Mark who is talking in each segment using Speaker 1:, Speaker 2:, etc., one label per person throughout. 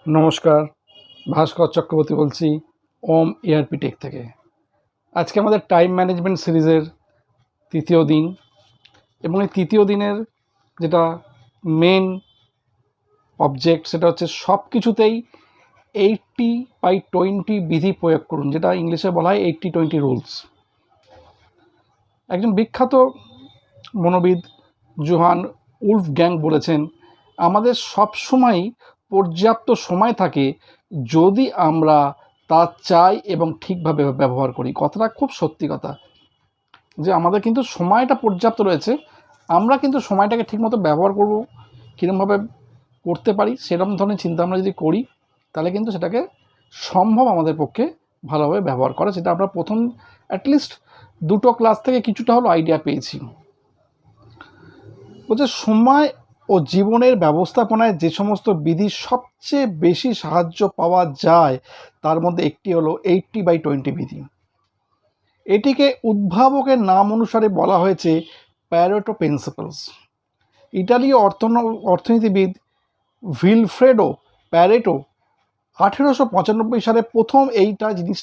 Speaker 1: নমস্কার, ভাস্কর চক্রবর্তী বলছি ওম ARP take থেকে। আজকে আমাদের টাইম ম্যানেজমেন্ট সিরিজের তৃতীয় দিন এবং এই তৃতীয় দিনের যেটা মেন অবজেক্ট সেটা হচ্ছে সব কিছুতেই 80/20 বিধি প্রয়োগ করুন, যেটা ইংলিশে বলা হয় 80-20 রুলস। একজন বিখ্যাত মনোবিদ জোহান উলফগ্যাং বলেছেন, আমাদের সবসময় পর্যাপ্ত সময় থাকে যদি আমরা তা চাই এবং ঠিকভাবে ব্যবহার করি। কথাটা খুব সত্যি কথা, যে আমাদের কিন্তু সময়টা পর্যাপ্ত রয়েছে, আমরা কিন্তু সময়টাকে ঠিকমতো ব্যবহার করব কীরকমভাবে করতে পারি সেরকম ধরনের চিন্তা আমরা যদি করি তাহলে কিন্তু সেটাকে সম্ভব আমাদের পক্ষে ভালোভাবে ব্যবহার করা। সেটা আমরা প্রথম অ্যাটলিস্ট দুটো ক্লাস থেকে কিছুটা হলো আইডিয়া পেয়েছি। বলছে সময় ও জীবনের ব্যবস্থাপনায় যে সমস্ত বিধি সবচেয়ে বেশি সাহায্য পাওয়া যায় তার মধ্যে একটি হলো 80/20 বিধি। এটিকে উদ্ভাবকের নাম অনুসারে বলা হয়েছে প্যারেটো প্রিন্সিপালস। ইটালীয় অর্থনীতিবিদ ভিলফ্রেডো প্যারেটো 1895 সালে প্রথম এইটা জিনিস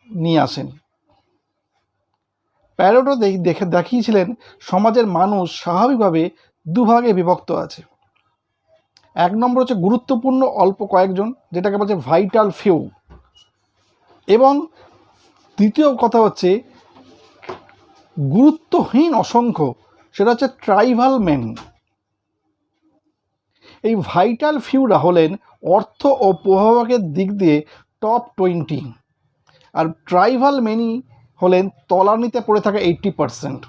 Speaker 1: নিয়ে আসেন। প্যারেটো দেখিয়েছিলেন সমাজের মানুষ স্বাভাবিকভাবে দুভাগে বিভক্ত আছে। এক নম্বর হচ্ছে গুরুত্বপূর্ণ অল্প কয়েকজন, যেটাকে বলছে ভাইটাল ফিউ, এবং দ্বিতীয় কথা হচ্ছে গুরুত্বহীন অসংখ্য, সেটা হচ্ছে ট্রাইভাল মেন। এই ভাইটাল ফিউরা হলেন অর্থ ও প্রভাবকের দিক দিয়ে টপ 20, আর ট্রাইভাল মেনই হলেন তলানিতে পড়ে থাকা 80%।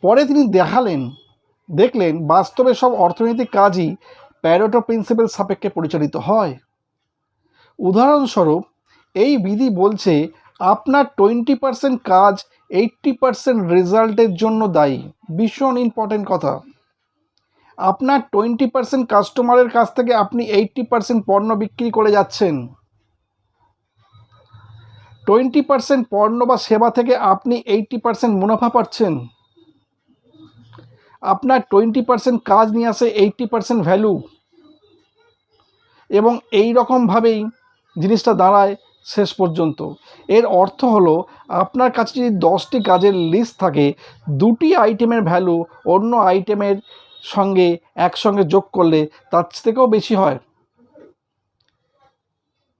Speaker 1: পরে তিনি দেখলেন বাস্তবে সব অর্থনৈতিক কাজই প্যারেটো প্রিন্সিপাল সাপেক্ষে পরিচালিত হয়। উদাহরণস্বরূপ এই বিধি বলছে আপনার 20% কাজ 80% রেজাল্টের জন্য দায়ী। ভীষণ ইম্পর্টেন্ট কথা। আপনার 20% কাস্টমারের কাছ থেকে আপনি 80% পণ্য বিক্রি করে যাচ্ছেন। 20% পণ্য বা সেবা থেকে আপনি 80% মুনাফা পাচ্ছেন। আপনার 20% কাজ নিয়ে আসে 80% ভ্যালু। এবং এই রকমভাবেই জিনিসটা দাঁড়ায় শেষ পর্যন্ত। এর অর্থ হলো আপনার কাছে যদি 10টি কাজের লিস্ট থাকে, 2টি আইটেমের ভ্যালু অন্য আইটেমের সঙ্গে একসঙ্গে যোগ করলে তার থেকেও বেশি হয়।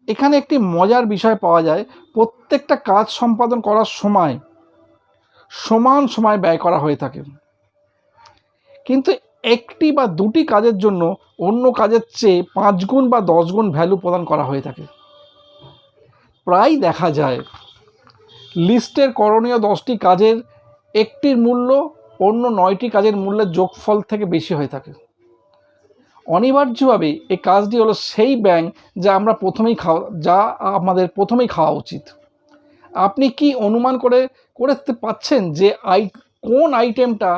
Speaker 1: এখানে একটি মজার বিষয় পাওয়া যায়, প্রত্যেকটা কাজ সম্পাদন করার সময় সমান সময় ব্যয় করা হয়ে থাকে, কিন্তু একটি বা দুটি কাজের জন্য অন্য কাজের চেয়ে 5 গুণ বা 10 গুণ ভ্যালু প্রদান করা হয়ে থাকে। প্রায় দেখা যায় লিস্টের করণীয় 10টি কাজের একটির মূল্য অন্য 9টি কাজের মূল্যের যোগফল থেকে বেশি হয়ে থাকে। অনিবার্যভাবে এই কাজটি হলো সেই ব্যাঙ যা আমাদের প্রথমেই খাওয়া উচিত। আপনি কি অনুমান করতে পাচ্ছেন যে কোন আইটেমটা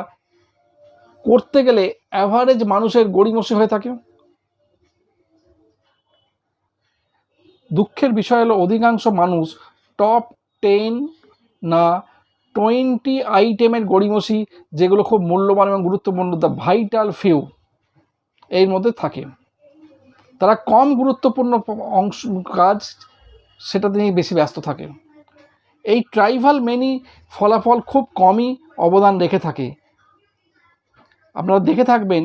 Speaker 1: করতে গেলে অ্যাভারেজ মানুষের গড়িমসি হয়ে থাকে? দুঃখের বিষয় হলো অধিকাংশ মানুষ টপ 10 না 20 আইটেমের গড়িমসি, যেগুলো খুব মূল্যবান এবং গুরুত্বপূর্ণ, দ্য ভাইটাল ফিউ, এর মধ্যে থাকে। তারা কম গুরুত্বপূর্ণ কাজ সেটাতে নিয়ে বেশি ব্যস্ত থাকে। এই ট্রাইভাল মেনি ফলাফল খুব কমই অবদান রেখে থাকে। আপনারা দেখে থাকবেন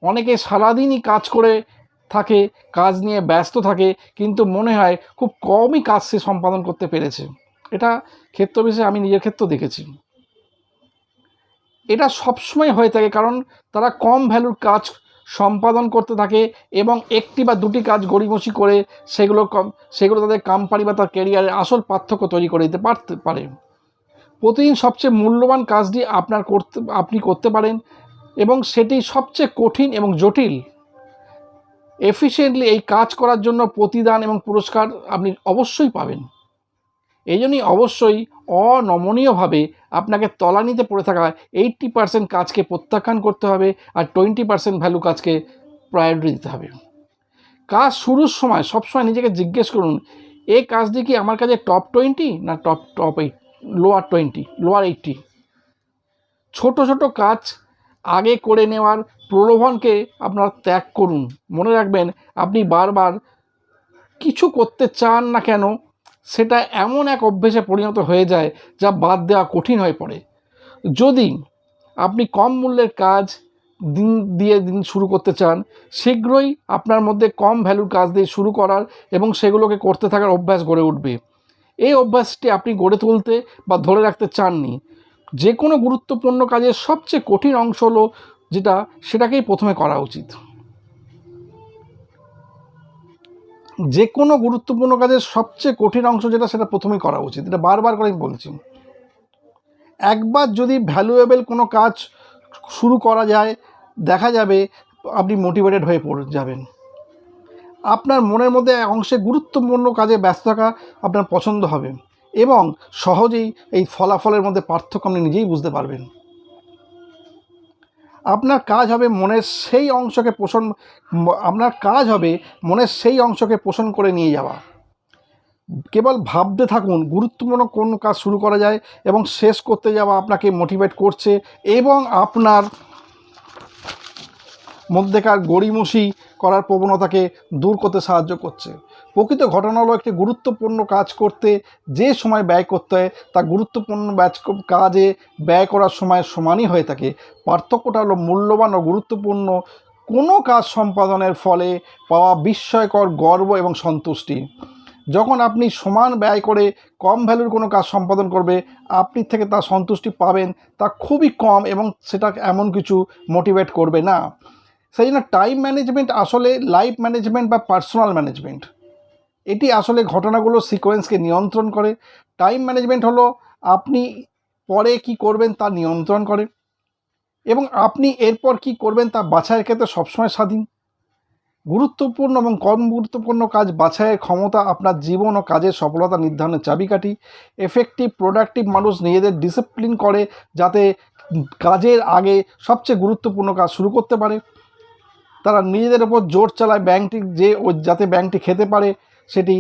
Speaker 1: অনেকে সারাদিনই কাজ করে থাকে, কাজ নিয়ে ব্যস্ত থাকে, কিন্তু মনে হয় খুব কমই কাজ সে সম্পাদন করতে পেরেছে। এটা ক্ষেত্র বিশেষে আমি নিজের ক্ষেত্রেও দেখেছি। এটা সবসময় হয়ে থাকে কারণ তারা কম ভ্যালুর কাজ সম্পাদন করতে থাকে এবং একটি বা দুটি কাজ গড়িমসি করে সেগুলো তাদের কোম্পানি বা তার ক্যারিয়ারের আসল পার্থক্য তৈরি করে দিতে পারে। প্রতিদিন সবচেয়ে মূল্যবান কাজটি আপনি করতে পারেন এবং সেটি সবচেয়ে কঠিন এবং জটিল। এফিশিয়েন্টলি এই কাজ করার জন্য প্রতিদান এবং পুরস্কার আপনি অবশ্যই পাবেন। এই জন্যই অবশ্যই অনমনীয়ভাবে আপনাকে তলানিতে পড়ে থাকা 80% কাজকে প্রত্যাখ্যান করতে হবে আর 20% ভ্যালু কাজকে প্রায়োরিটি দিতে হবে। কাজ শুরুর সময় সবসময় নিজেকে জিজ্ঞেস করুন, এই কাজটি কি আমার কাছে টপ 20 না লোয়ার 80? ছোট ছোট কাজ আগে করে নেওয়ার প্রলোভনকে আপনারা ত্যাগ করুন। মনে রাখবেন, আপনি বারবার কিছু করতে চান না কেন সেটা এমন এক অভ্যেসে পরিণত হয়ে যায় যা বাদ দেওয়া কঠিন হয়ে পড়ে। যদি আপনি কম মূল্যের কাজ দিন শুরু করতে চান, শীঘ্রই আপনার মধ্যে কম ভ্যালুর কাজ দিয়ে শুরু করার এবং সেগুলোকে করতে থাকার অভ্যাস গড়ে উঠবে। এই অভ্যাসটি আপনি গড়ে তুলতে বা ধরে রাখতে চাননি, যে কোনো গুরুত্বপূর্ণ কাজের সবচেয়ে কঠিন অংশ হলো সেটাকেই প্রথমে করা উচিত। যে কোনো গুরুত্বপূর্ণ কাজের সবচেয়ে কঠিন অংশ সেটা প্রথমেই করা উচিত। এটা বারবার করে আমি বলছি। একবার যদি ভ্যালুয়েবল কোনো কাজ শুরু করা যায়, দেখা যাবে আপনি মোটিভেটেড হয়ে যাবেন। আপনার মনের মধ্যে অংশে গুরুত্বপূর্ণ কাজে ব্যস্ত থাকা আপনার পছন্দ হবে এবং সহজেই এই ফলাফলের মধ্যে পার্থক্য আপনি নিজেই বুঝতে পারবেন। আপনার কাজ হবে মনের সেই অংশকে পোষণ করে নিয়ে যাওয়া। কেবল ভাবতে থাকুন গুরুত্বপূর্ণ কোন কাজ শুরু করা যায় এবং শেষ করতে যাওয়া আপনাকে মোটিভেট করছে এবং আপনার মধ্যেকার গড়িমসি করার প্রবণতাকে দূর করতে সাহায্য করছে। প্রকৃত ঘটনা হলো একটি গুরুত্বপূর্ণ কাজ করতে যে সময় ব্যয় করতে হয় তা গুরুত্বপূর্ণ কাজে ব্যয় করার সময় সমানই হয়ে থাকে। পার্থক্যটা হলো মূল্যবান ও গুরুত্বপূর্ণ কোনো কাজ সম্পাদনের ফলে পাওয়া বিস্ময়কর গর্ব এবং সন্তুষ্টি। যখন আপনি সমান ব্যয় করে কম ভ্যালুর কোনো কাজ সম্পাদন করবে, আপনি থেকে তার সন্তুষ্টি পাবেন তা খুবই কম এবং সেটা এমন কিছু মোটিভেট করবে না। সেই জন্য টাইম ম্যানেজমেন্ট আসলে লাইফ ম্যানেজমেন্ট বা পার্সোনাল ম্যানেজমেন্ট। এটি আসলে ঘটনাগুলোর সিকোয়েন্সকে নিয়ন্ত্রণ করে। টাইম ম্যানেজমেন্ট হলো আপনি পরে কি করবেন তা নিয়ন্ত্রণ করে এবং আপনি এরপর কি করবেন তা বাছাইয়ের ক্ষেত্রে সবসময় স্বাধীন। গুরুত্বপূর্ণ এবং কম গুরুত্বপূর্ণ কাজ বাছাইয়ের ক্ষমতা আপনার জীবন ও কাজের সফলতা নির্ধারণের চাবিকাঠি। এফেক্টিভ প্রোডাক্টিভ মানুষ নিজেদের ডিসিপ্লিন করে যাতে কাজের আগে সবচেয়ে গুরুত্বপূর্ণ কাজ শুরু করতে পারে। তারা নিজেদের ওপর জোর চালায় যাতে ব্যাংকটি খেতে পারে সেটি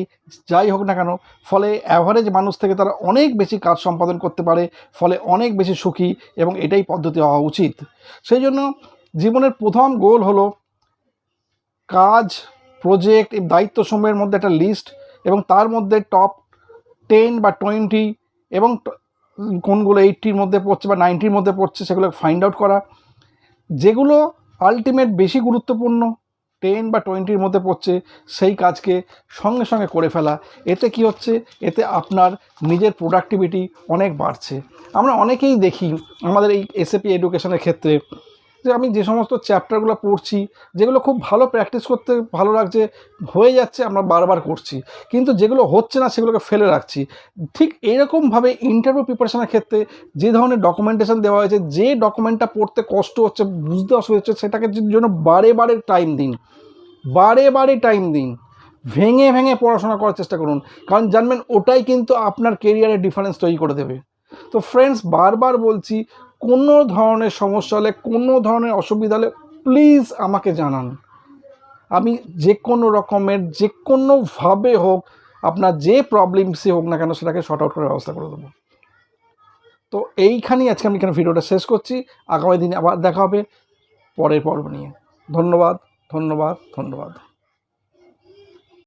Speaker 1: যাই হোক না কেন। ফলে অ্যাভারেজ মানুষ থেকে তারা অনেক বেশি কাজ সম্পাদন করতে পারে, ফলে অনেক বেশি সুখী এবং এটাই পদ্ধতি হওয়া উচিত। সেই জন্য জীবনের প্রথম গোল হলো কাজ, প্রজেক্ট, এই দায়িত্বসমূহের মধ্যে একটা লিস্ট এবং তার মধ্যে টপ 10 বা 20 এবং কোনগুলো 80-র মধ্যে পড়ছে বা 90-র মধ্যে পড়ছে সেগুলো ফাইন্ড আউট করা। যেগুলো আলটিমেট বেশি গুরুত্বপূর্ণ 10 বা 20-র মধ্যে পড়ছে সেই কাজকে সঙ্গে সঙ্গে করে ফেলা। এতে কি হচ্ছে, এতে আপনার নিজের প্রোডাক্টিভিটি অনেক বাড়ছে। আমরা অনেকেই দেখি আমাদের এই এসএপি এডুকেশনের ক্ষেত্রে যে আমি যে সমস্ত চ্যাপ্টারগুলো পড়ছি যেগুলো খুব ভালো প্র্যাকটিস করতে ভালো লাগছে, হয়ে যাচ্ছে, আমরা বারবার করছি, কিন্তু যেগুলো হচ্ছে না সেগুলোকে ফেলে রাখছি। ঠিক এইরকমভাবে ইন্টারভিউ প্রিপারেশনের ক্ষেত্রে যে ধরনের ডকুমেন্টেশন দেওয়া হয়েছে, যে ডকুমেন্টটা পড়তে কষ্ট হচ্ছে, বুঝতে অসুবিধা হচ্ছে, সেটাকে জন্য বারে বারে টাইম দিন, ভেঙে ভেঙে পড়াশোনা করার চেষ্টা করুন, কারণ জানবেন ওটাই কিন্তু আপনার কেরিয়ারে ডিফারেন্স তৈরি করে দেবে। তো ফ্রেন্ডস, বারবার বলছি, কোনো ধরনের সমস্যা হলে, কোনো ধরনের অসুবিধা হলে প্লিজ আমাকে জানান। আমি যে কোনো রকমের যে কোনোভাবে হোক আপনার যে প্রবলেমসই হোক না কেন সেটাকে শর্ট আউট করার ব্যবস্থা করে দেবো। তো এইখানেই আজকে আমি এখানে ভিডিওটা শেষ করছি। আগামী দিনে আবার দেখা হবে পরের পর্ব নিয়ে। ধন্যবাদ।